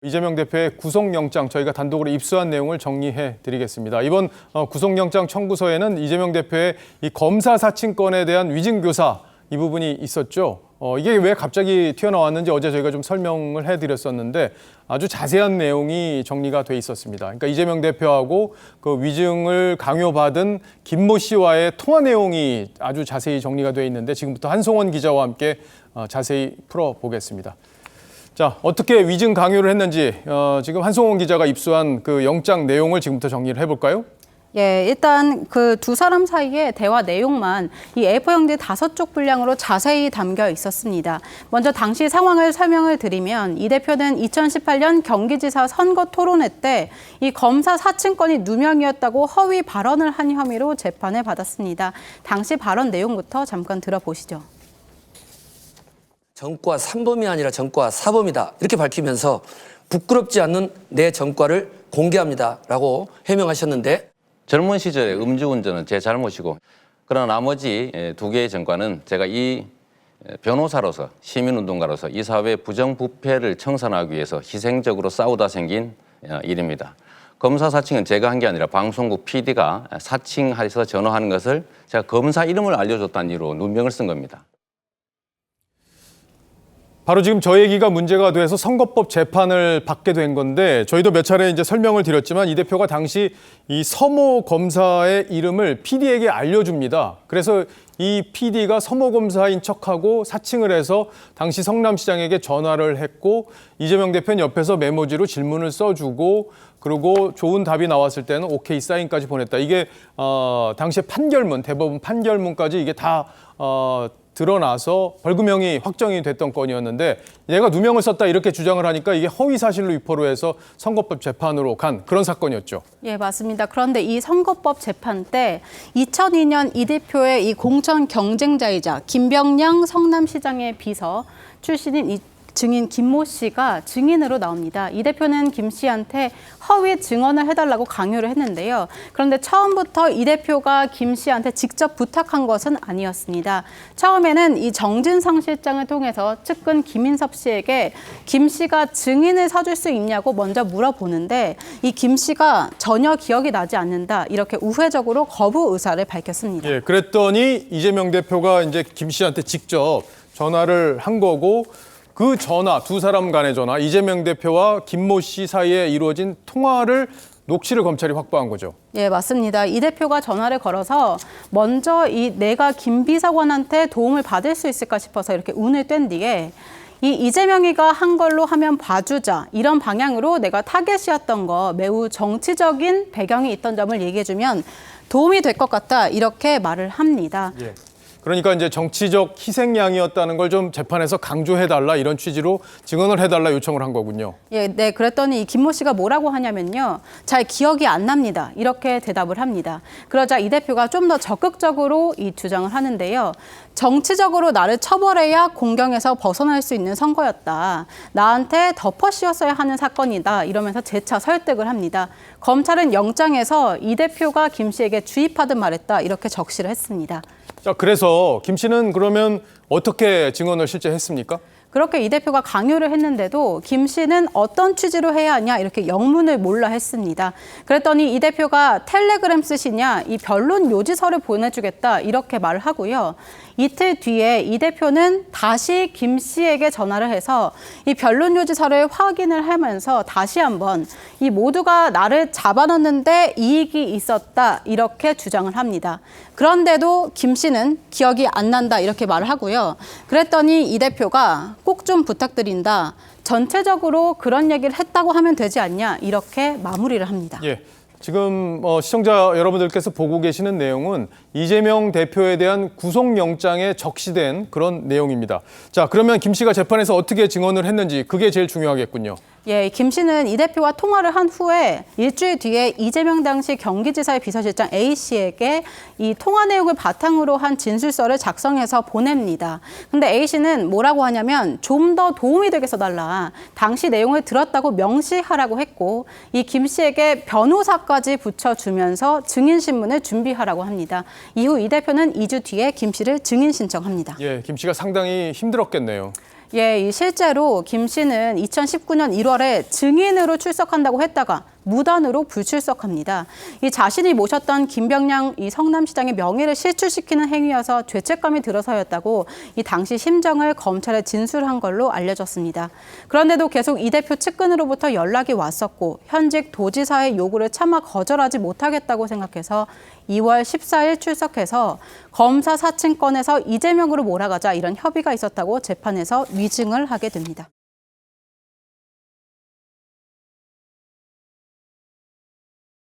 이재명 대표의 구속영장 저희가 단독으로 입수한 내용을 정리해 드리겠습니다. 이번 구속영장 청구서에는 이재명 대표의 이 검사 사칭권에 대한 위증교사 이 부분이 있었죠. 이게 왜 갑자기 튀어나왔는지 어제 저희가 좀 설명을 해드렸었는데 아주 자세한 내용이 정리가 돼 있었습니다. 그러니까 이재명 대표하고 그 위증을 강요받은 김모 씨와의 통화 내용이 아주 자세히 정리가 돼 있는데 지금부터 한송원 기자와 함께 자세히 풀어보겠습니다. 자, 어떻게 위증 강요를 했는지 지금 한송원 기자가 입수한 그 영장 내용을 지금부터 정리를 해볼까요? 예, 일단 그 두 사람 사이의 대화 내용만 이 A4 용지 5쪽 분량으로 자세히 담겨 있었습니다. 먼저 당시 상황을 설명을 드리면 이 대표는 2018년 경기지사 선거 토론회 때 이 검사 사칭권이 누명이었다고 허위 발언을 한 혐의로 재판을 받았습니다. 당시 발언 내용부터 잠깐 들어보시죠. 전과 3범이 아니라 전과 4범이다. 이렇게 밝히면서 부끄럽지 않는 내 전과를 공개합니다라고 해명하셨는데 젊은 시절에 음주운전은 제 잘못이고 그러나 나머지 2개의 전과는 제가 이 변호사로서 시민운동가로서 이 사회의 부정부패를 청산하기 위해서 희생적으로 싸우다 생긴 일입니다. 검사 사칭은 제가 한 게 아니라 방송국 PD가 사칭해서 전화하는 것을 제가 검사 이름을 알려줬다는 이유로 누명을 쓴 겁니다. 바로 지금 저 얘기가 문제가 돼서 선거법 재판을 받게 된 건데 저희도 몇 차례 이제 설명을 드렸지만 이 대표가 당시 이 서모 검사의 이름을 PD에게 알려줍니다. 그래서 이 PD가 서모 검사인 척하고 사칭을 해서 당시 성남시장에게 전화를 했고 이재명 대표는 옆에서 메모지로 질문을 써주고 그리고 좋은 답이 나왔을 때는 오케이 사인까지 보냈다. 이게 당시에 판결문, 대법원 판결문까지 이게 다 드러나서 벌금형이 확정이 됐던 건이었는데 얘가 누명을 썼다 이렇게 주장을 하니까 이게 허위사실로 유포로 해서 선거법 재판으로 간 그런 사건이었죠. 예, 맞습니다. 그런데 이 선거법 재판 때 2002년 이 대표의 이 공천 경쟁자이자 김병량 성남시장의 비서 출신인 이 증인 김모 씨가 증인으로 나옵니다. 이 대표는 김 씨한테 허위 증언을 해달라고 강요를 했는데요. 그런데 처음부터 이 대표가 김 씨한테 직접 부탁한 것은 아니었습니다. 처음에는 이 정진상 실장을 통해서 측근 김인섭 씨에게 김 씨가 증인을 서줄 수 있냐고 먼저 물어보는데 이 김 씨가 전혀 기억이 나지 않는다. 이렇게 우회적으로 거부 의사를 밝혔습니다. 예, 그랬더니 이재명 대표가 이제 김 씨한테 직접 전화를 한 거고 그 전화, 두 사람 간의 전화, 이재명 대표와 김모 씨 사이에 이루어진 통화를 녹취를 검찰이 확보한 거죠. 예, 맞습니다. 이 대표가 전화를 걸어서 먼저 내가 김 비서관한테 도움을 받을 수 있을까 싶어서 이렇게 운을 뗀 뒤에 이재명이가 한 걸로 하면 봐주자 이런 방향으로 내가 타겟이었던 거 매우 정치적인 배경이 있던 점을 얘기해주면 도움이 될 것 같다 이렇게 말을 합니다. 예. 그러니까 이제 정치적 희생양이었다는 걸 좀 재판에서 강조해달라 이런 취지로 증언을 해달라 요청을 한 거군요. 예, 네. 그랬더니 이 김모 씨가 뭐라고 하냐면요. 잘 기억이 안 납니다. 이렇게 대답을 합니다. 그러자 이 대표가 좀 더 적극적으로 이 주장을 하는데요. 정치적으로 나를 처벌해야 공경에서 벗어날 수 있는 선거였다. 나한테 덮어 씌웠어야 하는 사건이다. 이러면서 재차 설득을 합니다. 검찰은 영장에서 이 대표가 김 씨에게 주입하듯 말했다. 이렇게 적시를 했습니다. 자, 그래서 김 씨는 그러면 어떻게 증언을 실제 했습니까? 그렇게 이 대표가 강요를 했는데도 김 씨는 어떤 취지로 해야 하냐 이렇게 영문을 몰라 했습니다. 그랬더니 이 대표가 텔레그램 쓰시냐 이 변론 요지서를 보내주겠다 이렇게 말을 하고요. 이틀 뒤에 이 대표는 다시 김 씨에게 전화를 해서 이 변론 요지서를 확인을 하면서 다시 한번 이 모두가 나를 잡아넣는데 이익이 있었다 이렇게 주장을 합니다. 그런데도 김 씨는 기억이 안 난다 이렇게 말을 하고요. 그랬더니 이 대표가 꼭 좀 부탁드린다. 전체적으로 그런 얘기를 했다고 하면 되지 않냐 이렇게 마무리를 합니다. 예. 지금 시청자 여러분들께서 보고 계시는 내용은 이재명 대표에 대한 구속영장에 적시된 그런 내용입니다. 자, 그러면 김 씨가 재판에서 어떻게 증언을 했는지 그게 제일 중요하겠군요. 예, 김 씨는 이 대표와 통화를 한 후에 일주일 뒤에 이재명 당시 경기지사의 비서실장 A 씨에게 이 통화 내용을 바탕으로 한 진술서를 작성해서 보냅니다. 근데 A 씨는 뭐라고 하냐면 좀 더 도움이 되게 써달라. 당시 내용을 들었다고 명시하라고 했고 이 김 씨에게 변호사까지 붙여주면서 증인신문을 준비하라고 합니다. 이후 이 대표는 2주 뒤에 김 씨를 증인 신청합니다. 예, 김 씨가 상당히 힘들었겠네요. 예, 실제로 김 씨는 2019년 1월에 증인으로 출석한다고 했다가 무단으로 불출석합니다. 이 자신이 모셨던 김병량 이 성남시장의 명예를 실추시키는 행위여서 죄책감이 들어서였다고 이 당시 심정을 검찰에 진술한 걸로 알려졌습니다. 그런데도 계속 이 대표 측근으로부터 연락이 왔었고 현직 도지사의 요구를 차마 거절하지 못하겠다고 생각해서 2월 14일 출석해서 검사 사칭권에서 이재명으로 몰아가자 이런 협의가 있었다고 재판에서 위증을 하게 됩니다.